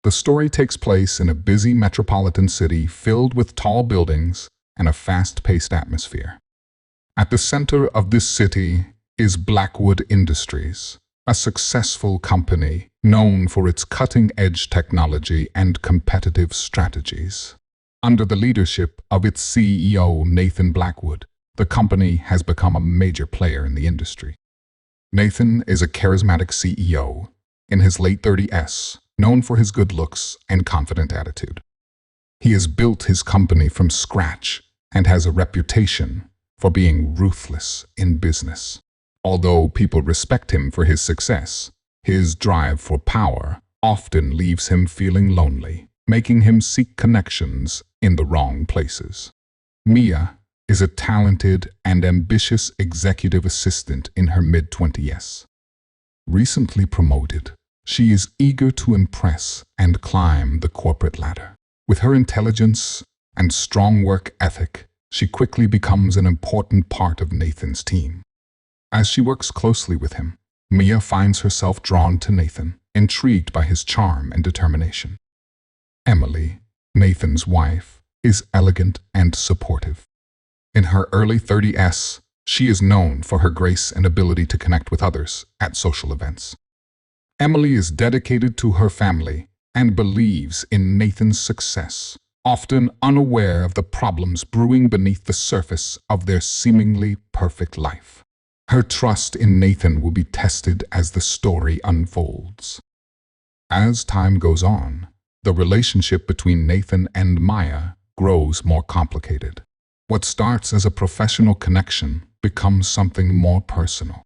The story takes place in a busy metropolitan city filled with tall buildings and a fast-paced atmosphere. At the center of this city is Blackwood Industries, a successful company known for its cutting-edge technology and competitive strategies. Under the leadership of its CEO, Nathan Blackwood, the company has become a major player in the industry. Nathan is a charismatic CEO in his late 30s, known for his good looks and confident attitude. He has built his company from scratch and has a reputation for being ruthless in business. Although people respect him for his success, his drive for power often leaves him feeling lonely, making him seek connections in the wrong places. Mia is a talented and ambitious executive assistant in her mid-20s. Recently promoted, she is eager to impress and climb the corporate ladder. With her intelligence and strong work ethic, she quickly becomes an important part of Nathan's team. As she works closely with him, Mia finds herself drawn to Nathan, intrigued by his charm and determination. Emily, Nathan's wife, is elegant and supportive. In her early 30s, she is known for her grace and ability to connect with others at social events. Emily is dedicated to her family and believes in Nathan's success, often unaware of the problems brewing beneath the surface of their seemingly perfect life. Her trust in Nathan will be tested as the story unfolds. As time goes on, the relationship between Nathan and Maya grows more complicated. What starts as a professional connection becomes something more personal.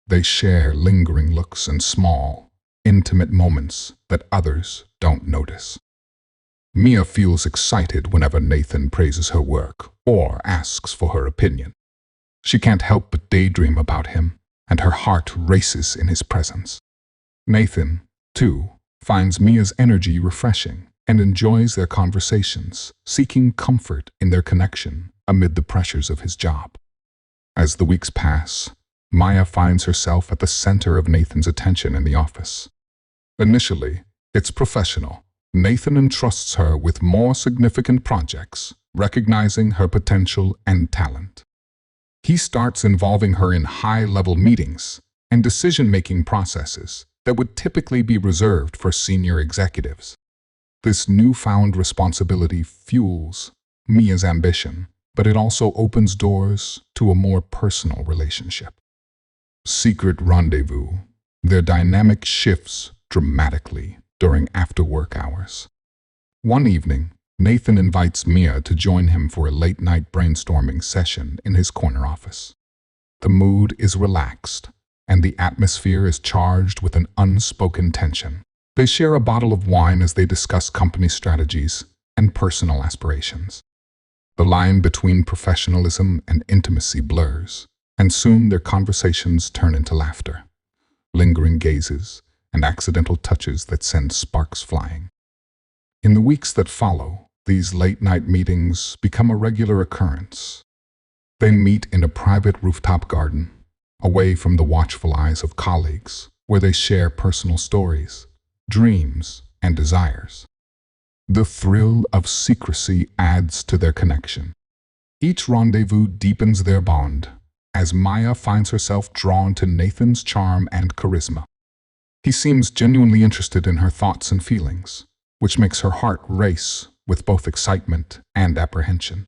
They share lingering looks and small, intimate moments that others don't notice. Mia feels excited whenever Nathan praises her work or asks for her opinion. She can't help but daydream about him, and her heart races in his presence. Nathan, too, finds Mia's energy refreshing and enjoys their conversations, seeking comfort in their connection amid the pressures of his job. As the weeks pass, Maya finds herself at the center of Nathan's attention in the office. Initially, it's professional. Nathan entrusts her with more significant projects, recognizing her potential and talent. He starts involving her in high-level meetings and decision-making processes that would typically be reserved for senior executives. This newfound responsibility fuels Mia's ambition, but it also opens doors to a more personal relationship. Secret rendezvous. Their dynamic shifts dramatically during after-work hours. One evening, Nathan invites Mia to join him for a late-night brainstorming session in his corner office. The mood is relaxed, and the atmosphere is charged with an unspoken tension. They share a bottle of wine as they discuss company strategies and personal aspirations. The line between professionalism and intimacy blurs, and soon their conversations turn into laughter, lingering gazes, and accidental touches that send sparks flying. In the weeks that follow, these late-night meetings become a regular occurrence. They meet in a private rooftop garden, away from the watchful eyes of colleagues, where they share personal stories, dreams, and desires. The thrill of secrecy adds to their connection. Each rendezvous deepens their bond, as Maya finds herself drawn to Nathan's charm and charisma. He seems genuinely interested in her thoughts and feelings, which makes her heart race with both excitement and apprehension.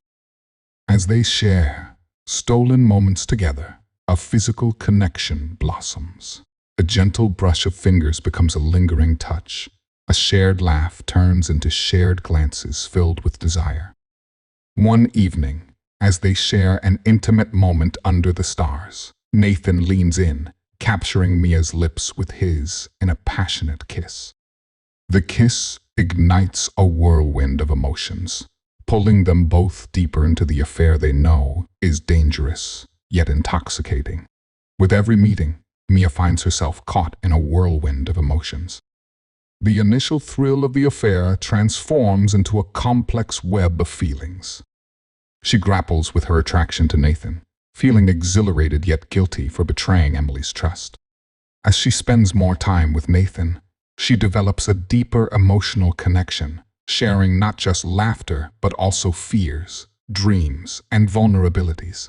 As they share stolen moments together, a physical connection blossoms. A gentle brush of fingers becomes a lingering touch. A shared laugh turns into shared glances filled with desire. One evening, as they share an intimate moment under the stars, Nathan leans in, capturing Mia's lips with his in a passionate kiss. The kiss ignites a whirlwind of emotions, pulling them both deeper into the affair they know is dangerous, yet intoxicating. With every meeting, Mia finds herself caught in a whirlwind of emotions. The initial thrill of the affair transforms into a complex web of feelings. She grapples with her attraction to Nathan, feeling exhilarated yet guilty for betraying Emily's trust. As she spends more time with Nathan, She develops a deeper emotional connection, sharing not just laughter but also fears, dreams, and vulnerabilities.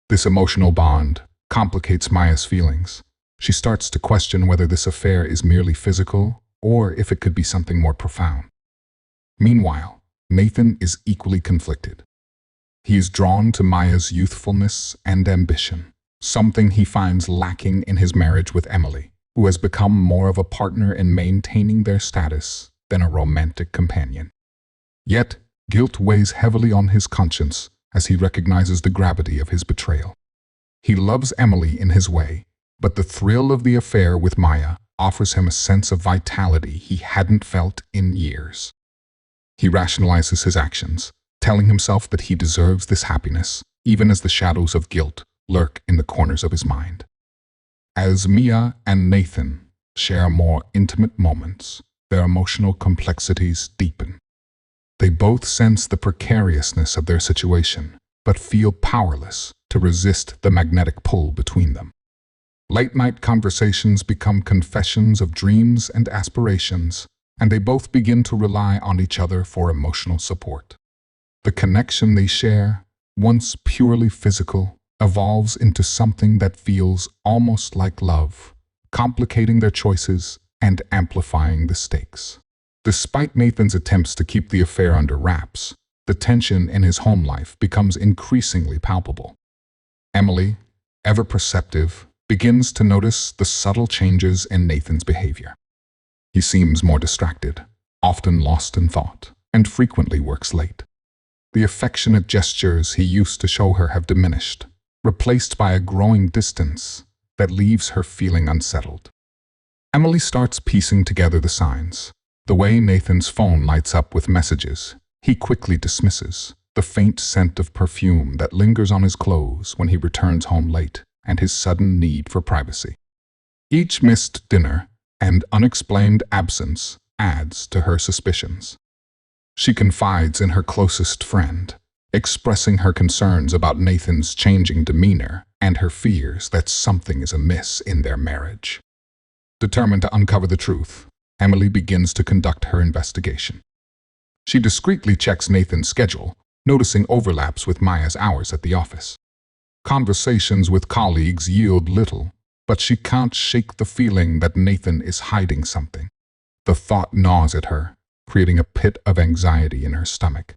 This emotional bond complicates Maya's feelings. She starts to question whether this affair is merely physical or if it could be something more profound. Meanwhile, Nathan is equally conflicted. He is drawn to Maya's youthfulness and ambition, something he finds lacking in his marriage with Emily, who has become more of a partner in maintaining their status than a romantic companion. Yet, guilt weighs heavily on his conscience as he recognizes the gravity of his betrayal. He loves Emily in his way, but the thrill of the affair with Maya offers him a sense of vitality he hadn't felt in years. He rationalizes his actions, telling himself that he deserves this happiness, even as the shadows of guilt lurk in the corners of his mind. As Mia and Nathan share more intimate moments, their emotional complexities deepen. They both sense the precariousness of their situation, but feel powerless to resist the magnetic pull between them. Late-night conversations become confessions of dreams and aspirations, and they both begin to rely on each other for emotional support. The connection they share, once purely physical, evolves into something that feels almost like love, complicating their choices and amplifying the stakes. Despite Nathan's attempts to keep the affair under wraps, the tension in his home life becomes increasingly palpable. Emily, ever perceptive, begins to notice the subtle changes in Nathan's behavior. He seems more distracted, often lost in thought, and frequently works late. The affectionate gestures he used to show her have diminished, replaced by a growing distance that leaves her feeling unsettled. Emily starts piecing together the signs. The way Nathan's phone lights up with messages he quickly dismisses, the faint scent of perfume that lingers on his clothes when he returns home late, and his sudden need for privacy. Each missed dinner and unexplained absence adds to her suspicions. She confides in her closest friend, expressing her concerns about Nathan's changing demeanor and her fears that something is amiss in their marriage. Determined to uncover the truth, Emily begins to conduct her investigation. She discreetly checks Nathan's schedule, noticing overlaps with Maya's hours at the office. Conversations with colleagues yield little, but she can't shake the feeling that Nathan is hiding something. The thought gnaws at her, creating a pit of anxiety in her stomach.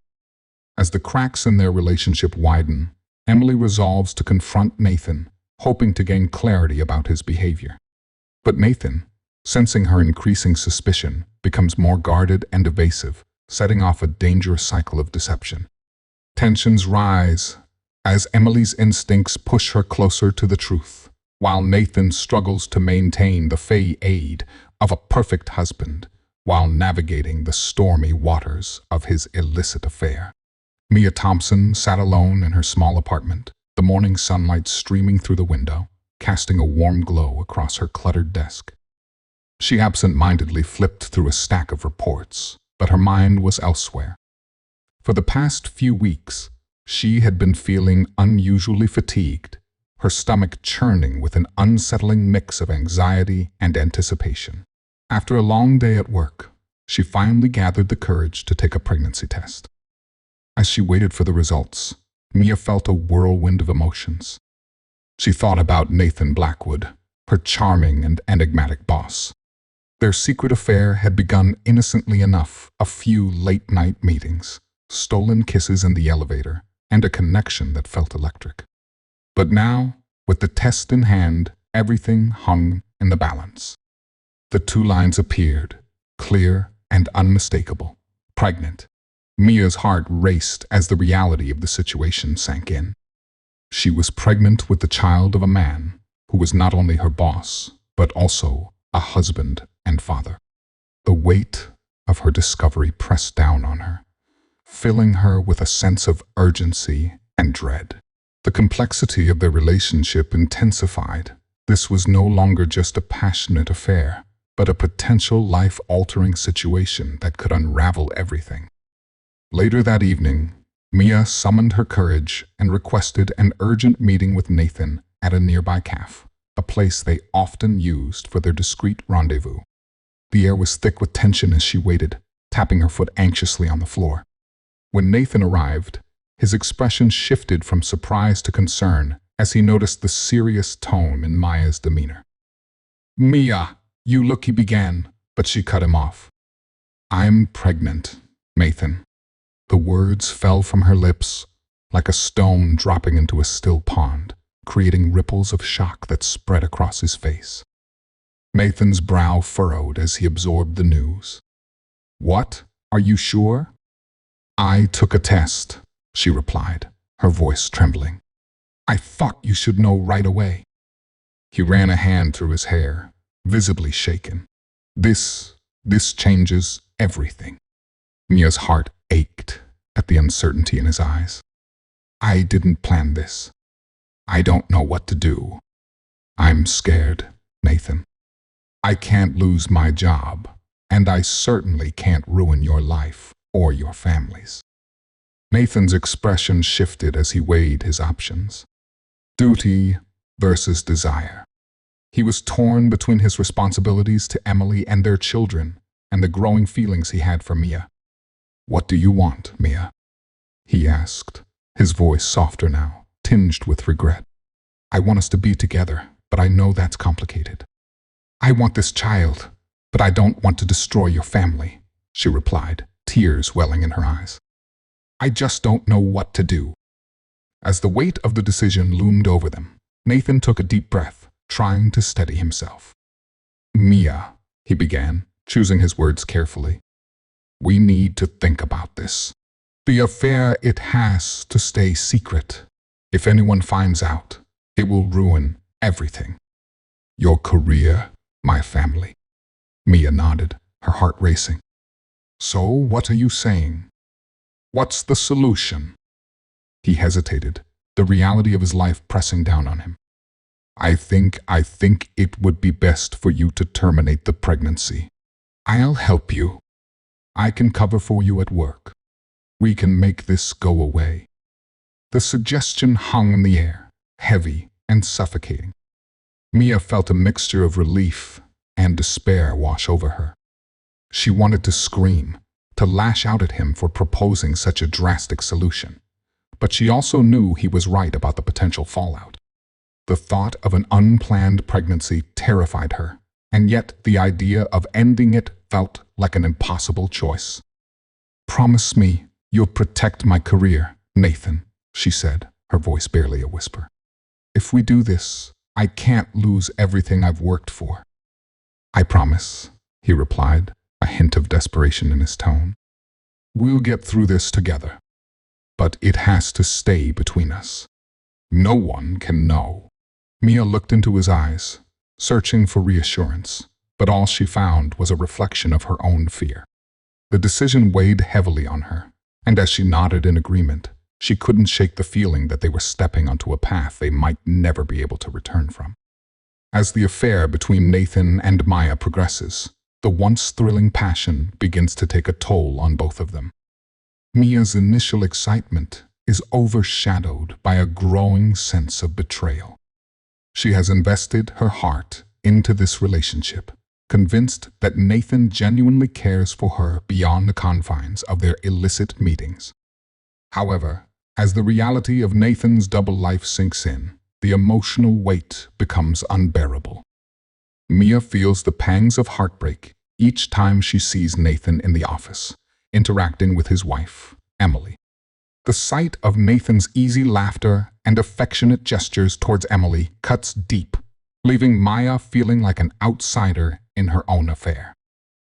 As the cracks in their relationship widen, Emily resolves to confront Nathan, hoping to gain clarity about his behavior. But Nathan, sensing her increasing suspicion, becomes more guarded and evasive, setting off a dangerous cycle of deception. Tensions rise as Emily's instincts push her closer to the truth, while Nathan struggles to maintain the facade of a perfect husband while navigating the stormy waters of his illicit affair. Mia Thompson sat alone in her small apartment, the morning sunlight streaming through the window, casting a warm glow across her cluttered desk. She absent-mindedly flipped through a stack of reports, but her mind was elsewhere. For the past few weeks, she had been feeling unusually fatigued, her stomach churning with an unsettling mix of anxiety and anticipation. After a long day at work, she finally gathered the courage to take a pregnancy test. As she waited for the results, Mia felt a whirlwind of emotions. She thought about Nathan Blackwood, her charming and enigmatic boss. Their secret affair had begun innocently enough: a few late-night meetings, stolen kisses in the elevator, and a connection that felt electric. But now, with the test in hand, everything hung in the balance. The two lines appeared, clear and unmistakable: pregnant. Mia's heart raced as the reality of the situation sank in. She was pregnant with the child of a man who was not only her boss, but also a husband and father. The weight of her discovery pressed down on her, filling her with a sense of urgency and dread. The complexity of their relationship intensified. This was no longer just a passionate affair, but a potential life-altering situation that could unravel everything. Later that evening, Mia summoned her courage and requested an urgent meeting with Nathan at a nearby cafe, a place they often used for their discreet rendezvous. The air was thick with tension as she waited, tapping her foot anxiously on the floor. When Nathan arrived, his expression shifted from surprise to concern as he noticed the serious tone in Maya's demeanor. "Mia, you look," he began, but she cut him off. "I'm pregnant, Nathan." The words fell from her lips like a stone dropping into a still pond, creating ripples of shock that spread across his face. Nathan's brow furrowed as he absorbed the news. "What? Are you sure?" "I took a test," she replied, her voice trembling. "I thought you should know right away." He ran a hand through his hair, visibly shaken. This changes everything." Mia's heart ached at the uncertainty in his eyes. "I didn't plan this. I don't know what to do. I'm scared, Nathan. I can't lose my job, and I certainly can't ruin your life or your family's." Nathan's expression shifted as he weighed his options. Duty versus desire. He was torn between his responsibilities to Emily and their children and the growing feelings he had for Mia. "What do you want, Mia?" he asked, his voice softer now, tinged with regret. "I want us to be together, but I know that's complicated." "I want this child, but I don't want to destroy your family," she replied, tears welling in her eyes. "I just don't know what to do." As the weight of the decision loomed over them, Nathan took a deep breath, trying to steady himself. "Mia," he began, choosing his words carefully. "We need to think about this. The affair, it has to stay secret. If anyone finds out, it will ruin everything. Your career, my family." Mia nodded, her heart racing. "So what are you saying? What's the solution?" He hesitated, the reality of his life pressing down on him. I think it would be best for you to terminate the pregnancy. I'll help you. I can cover for you at work. We can make this go away." The suggestion hung in the air, heavy and suffocating. Mia felt a mixture of relief and despair wash over her. She wanted to scream, to lash out at him for proposing such a drastic solution. But she also knew he was right about the potential fallout. The thought of an unplanned pregnancy terrified her, and yet the idea of ending it felt like an impossible choice. "Promise me you'll protect my career, Nathan," she said, her voice barely a whisper. "If we do this, I can't lose everything I've worked for." "I promise," he replied, a hint of desperation in his tone. "We'll get through this together. But it has to stay between us. No one can know." Mia looked into his eyes, searching for reassurance, but all she found was a reflection of her own fear. The decision weighed heavily on her, and as she nodded in agreement, she couldn't shake the feeling that they were stepping onto a path they might never be able to return from. As the affair between Nathan and Maya progresses, the once thrilling passion begins to take a toll on both of them. Mia's initial excitement is overshadowed by a growing sense of betrayal. She has invested her heart into this relationship, convinced that Nathan genuinely cares for her beyond the confines of their illicit meetings. However, as the reality of Nathan's double life sinks in, the emotional weight becomes unbearable. Mia feels the pangs of heartbreak each time she sees Nathan in the office, interacting with his wife, Emily. The sight of Nathan's easy laughter and affectionate gestures towards Emily cuts deep, leaving Maya feeling like an outsider in her own affair.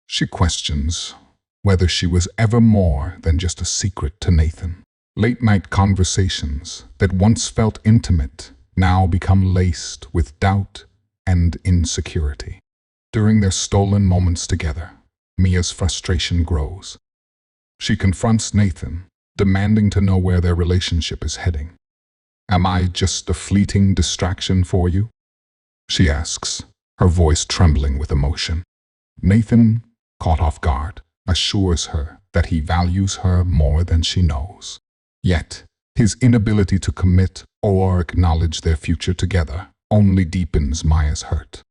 She questions whether she was ever more than just a secret to Nathan. Late-night conversations that once felt intimate now become laced with doubt and insecurity. During their stolen moments together, Mia's frustration grows. She confronts Nathan, demanding to know where their relationship is heading. "Am I just a fleeting distraction for you?" she asks, her voice trembling with emotion. Nathan, caught off guard, assures her that he values her more than she knows. Yet, his inability to commit or acknowledge their future together only deepens Maya's hurt.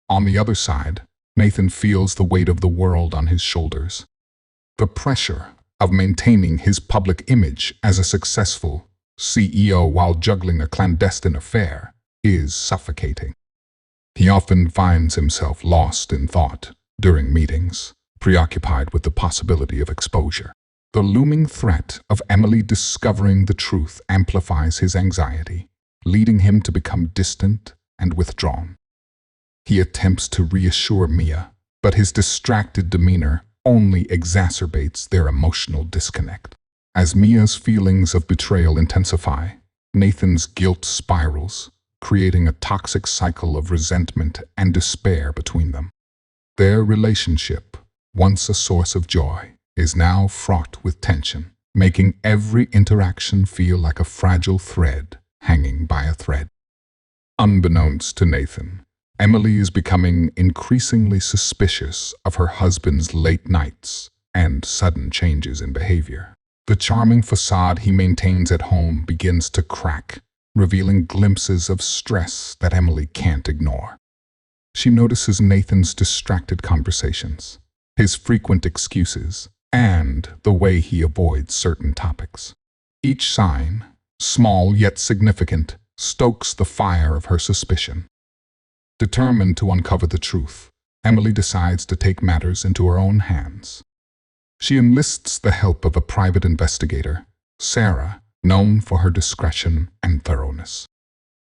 On the other side, Nathan feels the weight of the world on his shoulders. The pressure of maintaining his public image as a successful CEO while juggling a clandestine affair is suffocating. He often finds himself lost in thought during meetings, preoccupied with the possibility of exposure. The looming threat of Emily discovering the truth amplifies his anxiety, leading him to become distant and withdrawn. He attempts to reassure Mia, but his distracted demeanor only exacerbates their emotional disconnect. As Mia's feelings of betrayal intensify, Nathan's guilt spirals, creating a toxic cycle of resentment and despair between them. Their relationship, once a source of joy, is now fraught with tension, making every interaction feel like a fragile thread hanging by a thread. Unbeknownst to Nathan, Emily is becoming increasingly suspicious of her husband's late nights and sudden changes in behavior. The charming facade he maintains at home begins to crack, revealing glimpses of stress that Emily can't ignore. She notices Nathan's distracted conversations, his frequent excuses, and the way he avoids certain topics. Each sign, small yet significant, stokes the fire of her suspicion. Determined to uncover the truth, Emily decides to take matters into her own hands. She enlists the help of a private investigator, Sarah, known for her discretion and thoroughness.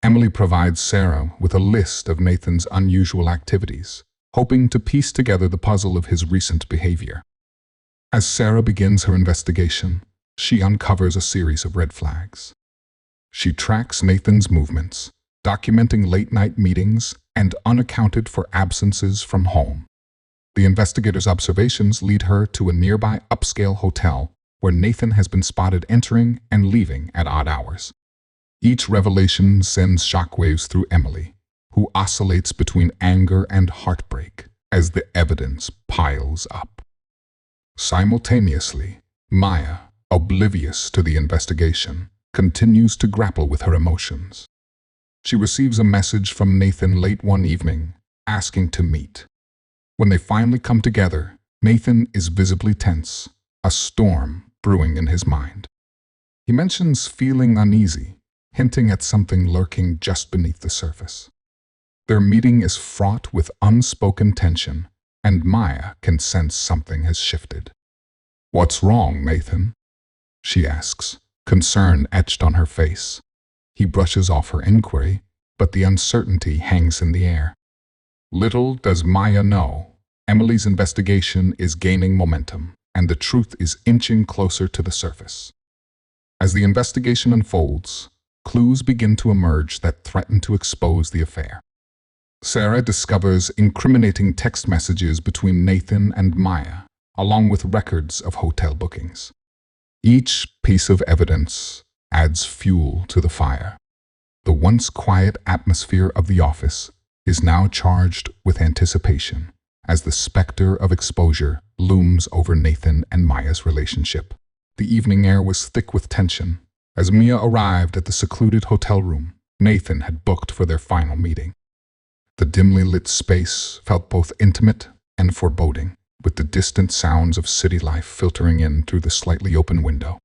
Emily provides Sarah with a list of Nathan's unusual activities, hoping to piece together the puzzle of his recent behavior. As Sarah begins her investigation, she uncovers a series of red flags. She tracks Nathan's movements, documenting late-night meetings and unaccounted-for absences from home. The investigator's observations lead her to a nearby upscale hotel where Nathan has been spotted entering and leaving at odd hours. Each revelation sends shockwaves through Emily, who oscillates between anger and heartbreak as the evidence piles up. Simultaneously, Maya, oblivious to the investigation, continues to grapple with her emotions. She receives a message from Nathan late one evening, asking to meet. When they finally come together, Nathan is visibly tense, a storm brewing in his mind. He mentions feeling uneasy, hinting at something lurking just beneath the surface. Their meeting is fraught with unspoken tension, and Maya can sense something has shifted. "What's wrong, Nathan?" she asks, concern etched on her face. He brushes off her inquiry, but the uncertainty hangs in the air. Little does Maya know, Emily's investigation is gaining momentum, and the truth is inching closer to the surface. As the investigation unfolds, clues begin to emerge that threaten to expose the affair. Sarah discovers incriminating text messages between Nathan and Maya, along with records of hotel bookings. Each piece of evidence adds fuel to the fire. The once quiet atmosphere of the office is now charged with anticipation as the specter of exposure looms over Nathan and Maya's relationship. The evening air was thick with tension. As Mia arrived at the secluded hotel room Nathan had booked for their final meeting. The dimly lit space felt both intimate and foreboding, with the distant sounds of city life filtering in through the slightly open window.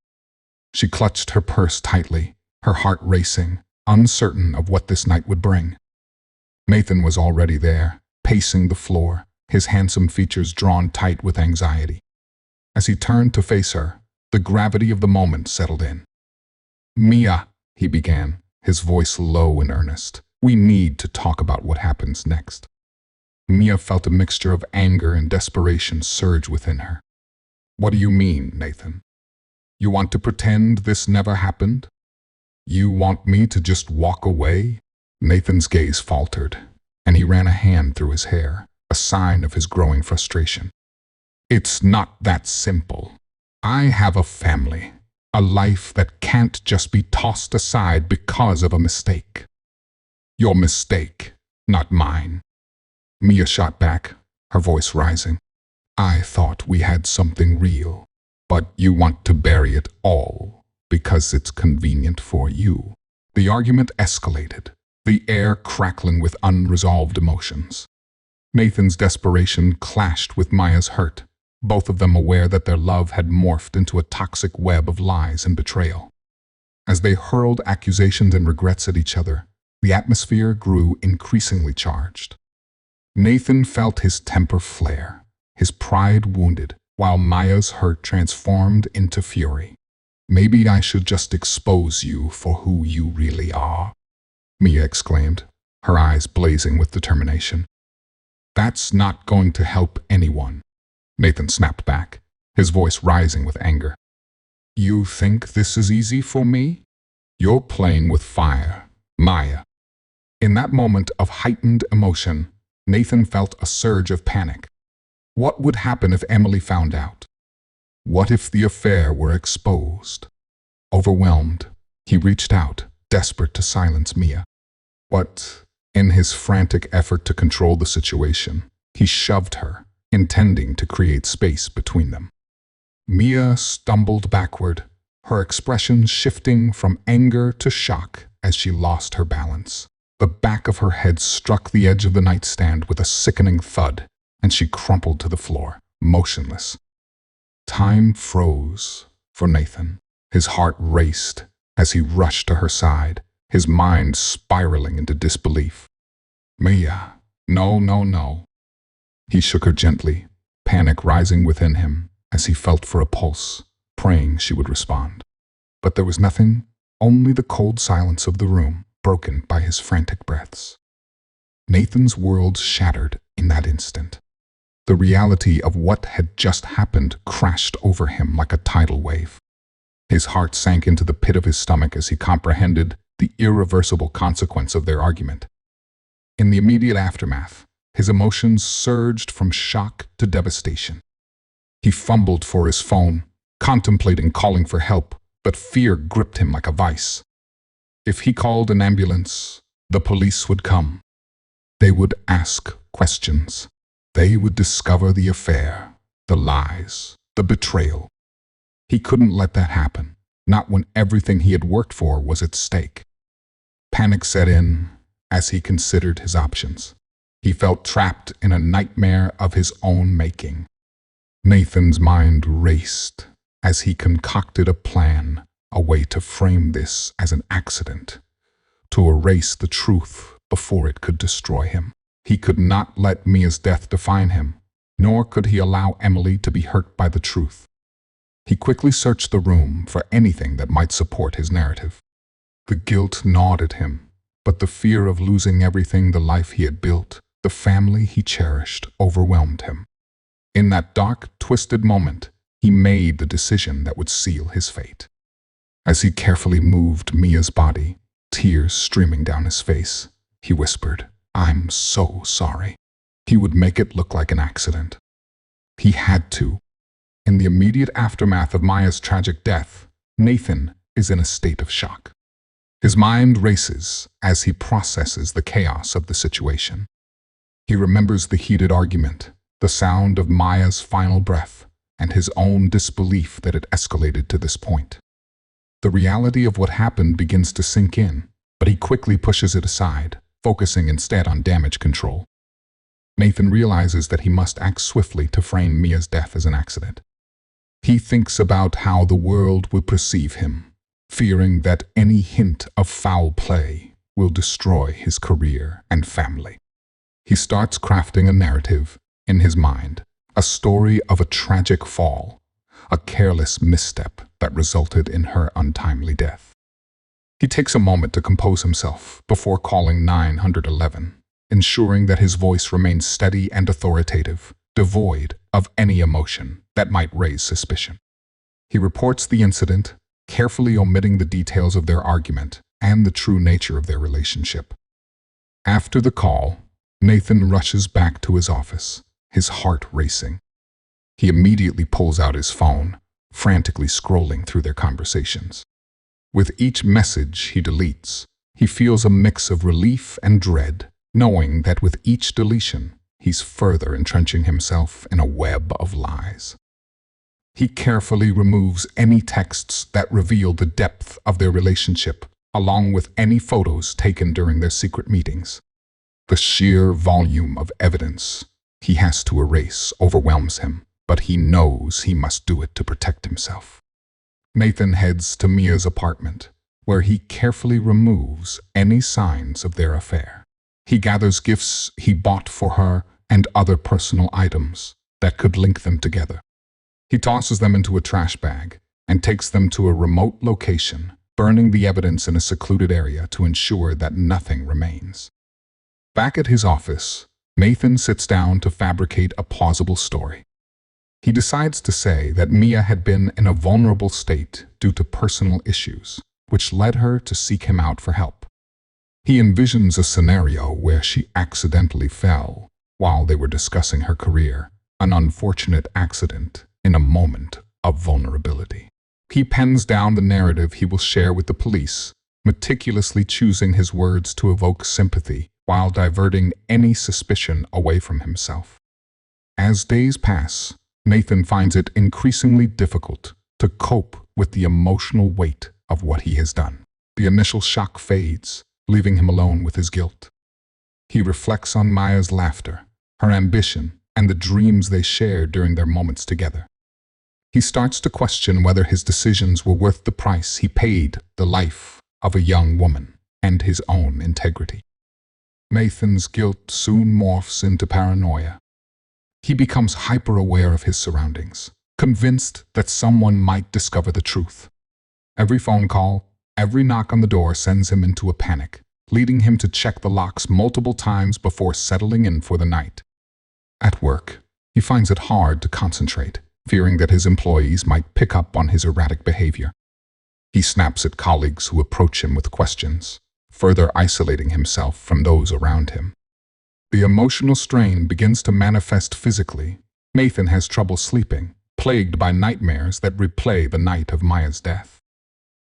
She clutched her purse tightly, her heart racing, uncertain of what this night would bring. Nathan was already there, pacing the floor, his handsome features drawn tight with anxiety. As he turned to face her, the gravity of the moment settled in. "Mia," he began, his voice low and earnest, "we need to talk about what happens next." Mia felt a mixture of anger and desperation surge within her. "What do you mean, Nathan? You want to pretend this never happened? You want me to just walk away?" Nathan's gaze faltered, and he ran a hand through his hair, a sign of his growing frustration. "It's not that simple. I have a family, a life that can't just be tossed aside because of a mistake." "Your mistake, not mine." Mia shot back, her voice rising. "I thought we had something real, but you want to bury it all because it's convenient for you." The argument escalated, the air crackling with unresolved emotions. Nathan's desperation clashed with Maya's hurt, both of them aware that their love had morphed into a toxic web of lies and betrayal. As they hurled accusations and regrets at each other, the atmosphere grew increasingly charged. Nathan felt his temper flare, his pride wounded, while Maya's hurt transformed into fury. "Maybe I should just expose you for who you really are," Mia exclaimed, her eyes blazing with determination. "That's not going to help anyone," Nathan snapped back, his voice rising with anger. "You think this is easy for me? You're playing with fire, Maya." In that moment of heightened emotion, Nathan felt a surge of panic. What would happen if Emily found out? What if the affair were exposed? Overwhelmed, he reached out, desperate to silence Mia. But, in his frantic effort to control the situation, he shoved her, intending to create space between them. Mia stumbled backward, her expression shifting from anger to shock as she lost her balance. The back of her head struck the edge of the nightstand with a sickening thud, and she crumpled to the floor, motionless. Time froze for Nathan. His heart raced as he rushed to her side, his mind spiraling into disbelief. "Mia, no, no, no." He shook her gently, panic rising within him as he felt for a pulse, praying she would respond. But there was nothing, only the cold silence of the room, broken by his frantic breaths. Nathan's world shattered in that instant. The reality of what had just happened crashed over him like a tidal wave. His heart sank into the pit of his stomach as he comprehended the irreversible consequence of their argument. In the immediate aftermath, his emotions surged from shock to devastation. He fumbled for his phone, contemplating calling for help, but fear gripped him like a vice. If he called an ambulance, the police would come. They would ask questions. They would discover the affair, the lies, the betrayal. He couldn't let that happen, not when everything he had worked for was at stake. Panic set in as he considered his options. He felt trapped in a nightmare of his own making. Nathan's mind raced as he concocted a plan, a way to frame this as an accident, to erase the truth before it could destroy him. He could not let Mia's death define him, nor could he allow Emily to be hurt by the truth. He quickly searched the room for anything that might support his narrative. The guilt gnawed at him, but the fear of losing everything, the life he had built, the family he cherished, overwhelmed him. In that dark, twisted moment, he made the decision that would seal his fate. As he carefully moved Mia's body, tears streaming down his face, he whispered, "I'm so sorry." He would make it look like an accident. He had to. In the immediate aftermath of Maya's tragic death, Nathan is in a state of shock. His mind races as he processes the chaos of the situation. He remembers the heated argument, the sound of Maya's final breath, and his own disbelief that it escalated to this point. The reality of what happened begins to sink in, but he quickly pushes it aside, focusing instead on damage control. Nathan realizes that he must act swiftly to frame Mia's death as an accident. He thinks about how the world will perceive him, fearing that any hint of foul play will destroy his career and family. He starts crafting a narrative in his mind, a story of a tragic fall, a careless misstep that resulted in her untimely death. He takes a moment to compose himself before calling 911, ensuring that his voice remains steady and authoritative, devoid of any emotion that might raise suspicion. He reports the incident, carefully omitting the details of their argument and the true nature of their relationship. After the call, Nathan rushes back to his office, his heart racing. He immediately pulls out his phone, frantically scrolling through their conversations. With each message he deletes, he feels a mix of relief and dread, knowing that with each deletion, he's further entrenching himself in a web of lies. He carefully removes any texts that reveal the depth of their relationship, along with any photos taken during their secret meetings. The sheer volume of evidence he has to erase overwhelms him, but he knows he must do it to protect himself. Nathan heads to Mia's apartment, where he carefully removes any signs of their affair. He gathers gifts he bought for her and other personal items that could link them together. He tosses them into a trash bag and takes them to a remote location, burning the evidence in a secluded area to ensure that nothing remains. Back at his office, Nathan sits down to fabricate a plausible story. He decides to say that Mia had been in a vulnerable state due to personal issues, which led her to seek him out for help. He envisions a scenario where she accidentally fell while they were discussing her career, an unfortunate accident in a moment of vulnerability. He pens down the narrative he will share with the police, meticulously choosing his words to evoke sympathy while diverting any suspicion away from himself. As days pass, Nathan finds it increasingly difficult to cope with the emotional weight of what he has done. The initial shock fades, leaving him alone with his guilt. He reflects on Maya's laughter, her ambition, and the dreams they shared during their moments together. He starts to question whether his decisions were worth the price he paid the life of a young woman and his own integrity. Nathan's guilt soon morphs into paranoia. He becomes hyper-aware of his surroundings, convinced that someone might discover the truth. Every phone call, every knock on the door sends him into a panic, leading him to check the locks multiple times before settling in for the night. At work, he finds it hard to concentrate, fearing that his employees might pick up on his erratic behavior. He snaps at colleagues who approach him with questions, further isolating himself from those around him. The emotional strain begins to manifest physically. Nathan has trouble sleeping, plagued by nightmares that replay the night of Maya's death.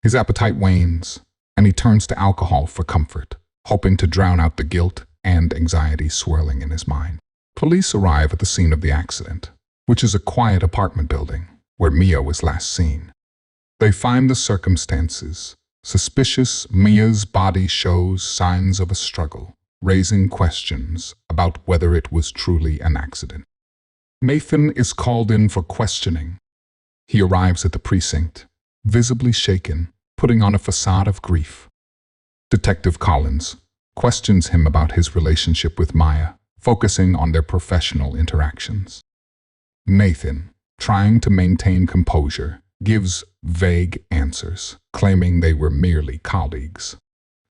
His appetite wanes, and he turns to alcohol for comfort, hoping to drown out the guilt and anxiety swirling in his mind. Police arrive at the scene of the accident, which is a quiet apartment building where Mia was last seen. They find the circumstances suspicious. Mia's body shows signs of a struggle, raising questions about whether it was truly an accident. Nathan is called in for questioning. He arrives at the precinct, visibly shaken, putting on a facade of grief. Detective Collins questions him about his relationship with Maya, focusing on their professional interactions. Nathan, trying to maintain composure, gives vague answers, claiming they were merely colleagues.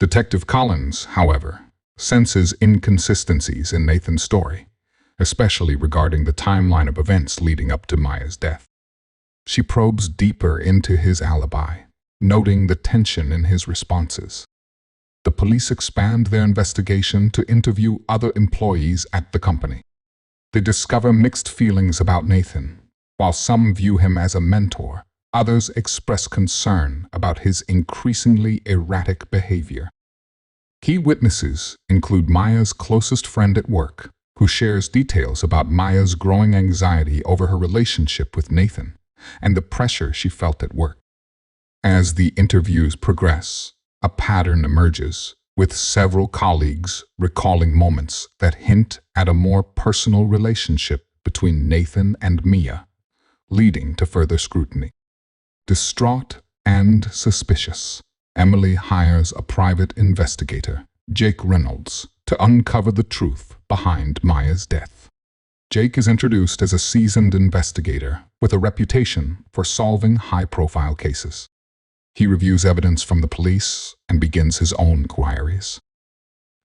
Detective Collins, however, senses inconsistencies in Nathan's story, especially regarding the timeline of events leading up to Maya's death. She probes deeper into his alibi, noting the tension in his responses. The police expand their investigation to interview other employees at the company. They discover mixed feelings about Nathan. While some view him as a mentor, others express concern about his increasingly erratic behavior. Key witnesses include Maya's closest friend at work, who shares details about Maya's growing anxiety over her relationship with Nathan and the pressure she felt at work. As the interviews progress, a pattern emerges, with several colleagues recalling moments that hint at a more personal relationship between Nathan and Mia, leading to further scrutiny. Distraught and suspicious, Emily hires a private investigator, Jake Reynolds, to uncover the truth behind Maya's death. Jake is introduced as a seasoned investigator with a reputation for solving high-profile cases. He reviews evidence from the police and begins his own inquiries.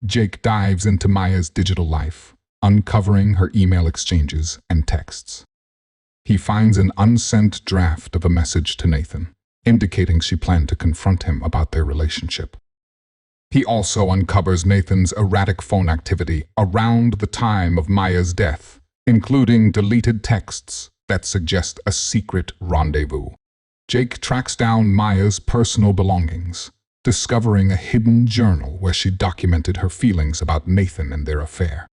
Jake dives into Maya's digital life, uncovering her email exchanges and texts. He finds an unsent draft of a message to Nathan, indicating she planned to confront him about their relationship. He also uncovers Nathan's erratic phone activity around the time of Maya's death, including deleted texts that suggest a secret rendezvous. Jake tracks down Maya's personal belongings, discovering a hidden journal where she documented her feelings about Nathan and their affair.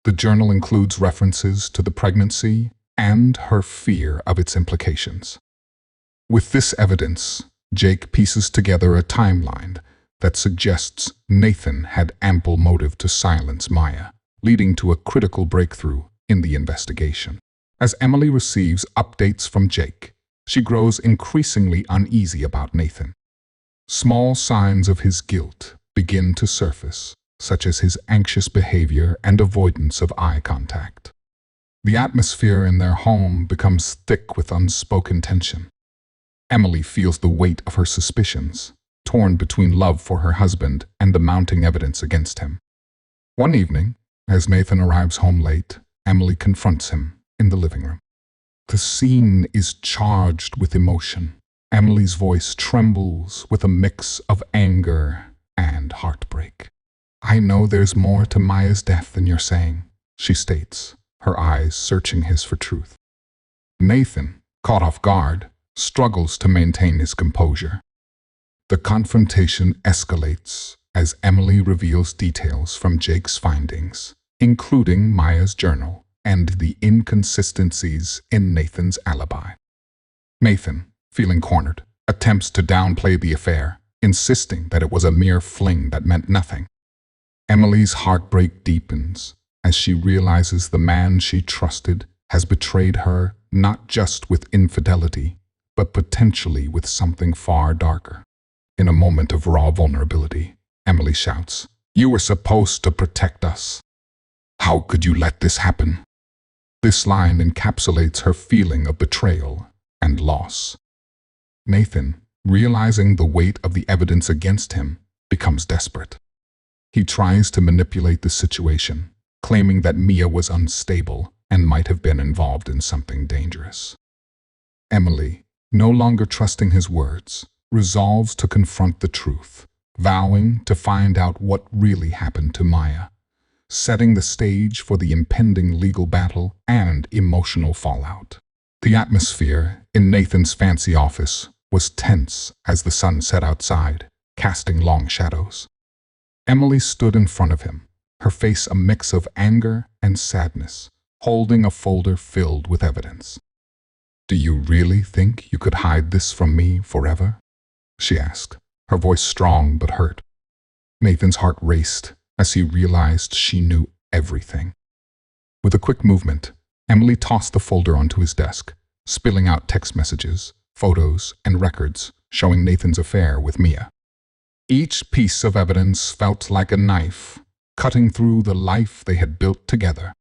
The journal includes references to the pregnancy and her fear of its implications. With this evidence, Jake pieces together a timeline that suggests Nathan had ample motive to silence Maya, leading to a critical breakthrough in the investigation. As Emily receives updates from Jake, she grows increasingly uneasy about Nathan. Small signs of his guilt begin to surface, such as his anxious behavior and avoidance of eye contact. The atmosphere in their home becomes thick with unspoken tension. Emily feels the weight of her suspicions, torn between love for her husband and the mounting evidence against him. One evening, as Nathan arrives home late, Emily confronts him in the living room. The scene is charged with emotion. Emily's voice trembles with a mix of anger and heartbreak. "I know there's more to Maya's death than you're saying," she states, her eyes searching his for truth. Nathan, caught off guard, struggles to maintain his composure. The confrontation escalates as Emily reveals details from Jake's findings, including Maya's journal and the inconsistencies in Nathan's alibi. Nathan, feeling cornered, attempts to downplay the affair, insisting that it was a mere fling that meant nothing. Emily's heartbreak deepens as she realizes the man she trusted has betrayed her not just with infidelity, but potentially with something far darker. In a moment of raw vulnerability, Emily shouts, "You were supposed to protect us. How could you let this happen?" This line encapsulates her feeling of betrayal and loss. Nathan, realizing the weight of the evidence against him, becomes desperate. He tries to manipulate the situation, claiming that Mia was unstable and might have been involved in something dangerous. Emily, no longer trusting his words, resolves to confront the truth, vowing to find out what really happened to Maya, setting the stage for the impending legal battle and emotional fallout. The atmosphere in Nathan's fancy office was tense as the sun set outside, casting long shadows. Emily stood in front of him, her face a mix of anger and sadness, holding a folder filled with evidence. "Do you really think you could hide this from me forever?" she asked, her voice strong but hurt. Nathan's heart raced as he realized she knew everything. With a quick movement, Emily tossed the folder onto his desk, spilling out text messages, photos, and records showing Nathan's affair with Mia. Each piece of evidence felt like a knife, cutting through the life they had built together.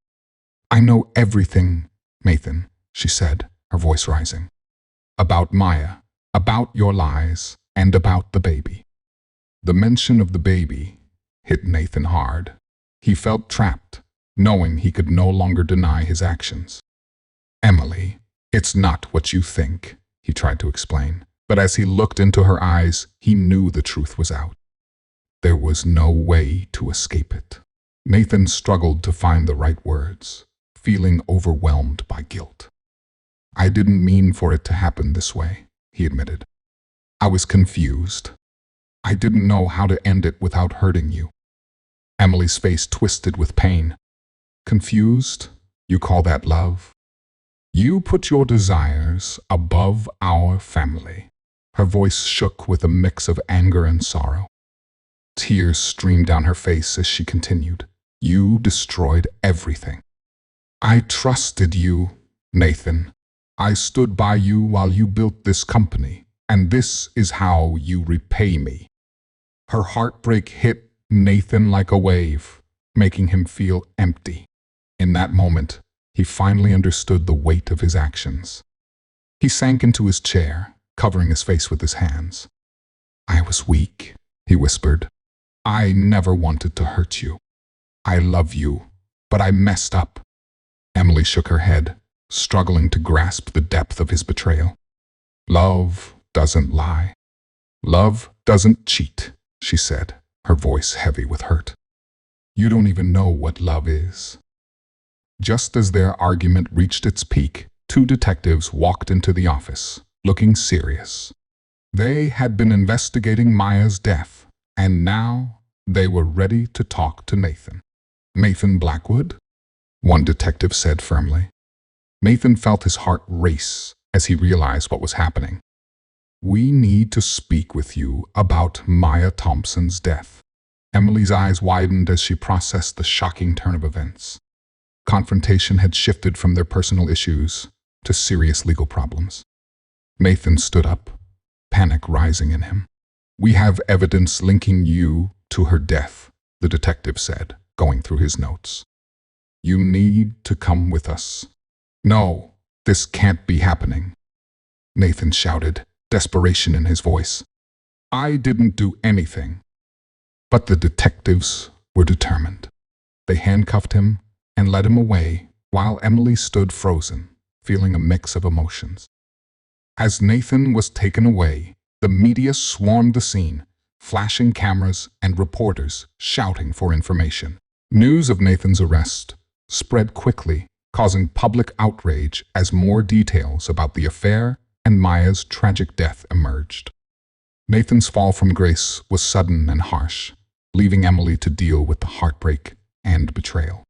"I know everything, Nathan," she said, her voice rising. "About Maya, about your lies, and about the baby." The mention of the baby hit Nathan hard. He felt trapped, knowing he could no longer deny his actions. "Emily, it's not what you think," he tried to explain. But as he looked into her eyes, he knew the truth was out. There was no way to escape it. Nathan struggled to find the right words, feeling overwhelmed by guilt. "I didn't mean for it to happen this way," he admitted. "I was confused. I didn't know how to end it without hurting you." Emily's face twisted with pain. "Confused? You call that love? You put your desires above our family." Her voice shook with a mix of anger and sorrow. Tears streamed down her face as she continued. "You destroyed everything. I trusted you, Nathan. I stood by you while you built this company, and this is how you repay me." Her heartbreak hit Nathan like a wave, making him feel empty. In that moment, he finally understood the weight of his actions. He sank into his chair, covering his face with his hands. "I was weak," he whispered. "I never wanted to hurt you. I love you, but I messed up." Emily shook her head, struggling to grasp the depth of his betrayal. "Love doesn't lie. Love doesn't cheat," she said, her voice heavy with hurt. "You don't even know what love is." Just as their argument reached its peak, two detectives walked into the office, looking serious. They had been investigating Maya's death, and now they were ready to talk to Nathan. "Nathan Blackwood?" one detective said firmly. Nathan felt his heart race as he realized what was happening. We need to speak with you about Maya Thompson's death. Emily's eyes widened as she processed the shocking turn of events. Confrontation had shifted from their personal issues to serious legal problems. Nathan stood up, panic rising in him. We have evidence linking you to her death, the detective said, going through his notes. You need to come with us. No, this can't be happening, Nathan shouted, desperation in his voice. I didn't do anything. But the detectives were determined. They handcuffed him and led him away while Emily stood frozen, feeling a mix of emotions. As Nathan was taken away, the media swarmed the scene, flashing cameras and reporters shouting for information. News of Nathan's arrest spread quickly, causing public outrage as more details about the affair and Maya's tragic death emerged. Nathan's fall from grace was sudden and harsh, leaving Emily to deal with the heartbreak and betrayal.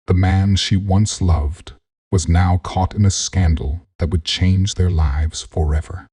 The man she once loved was now caught in a scandal that would change their lives forever.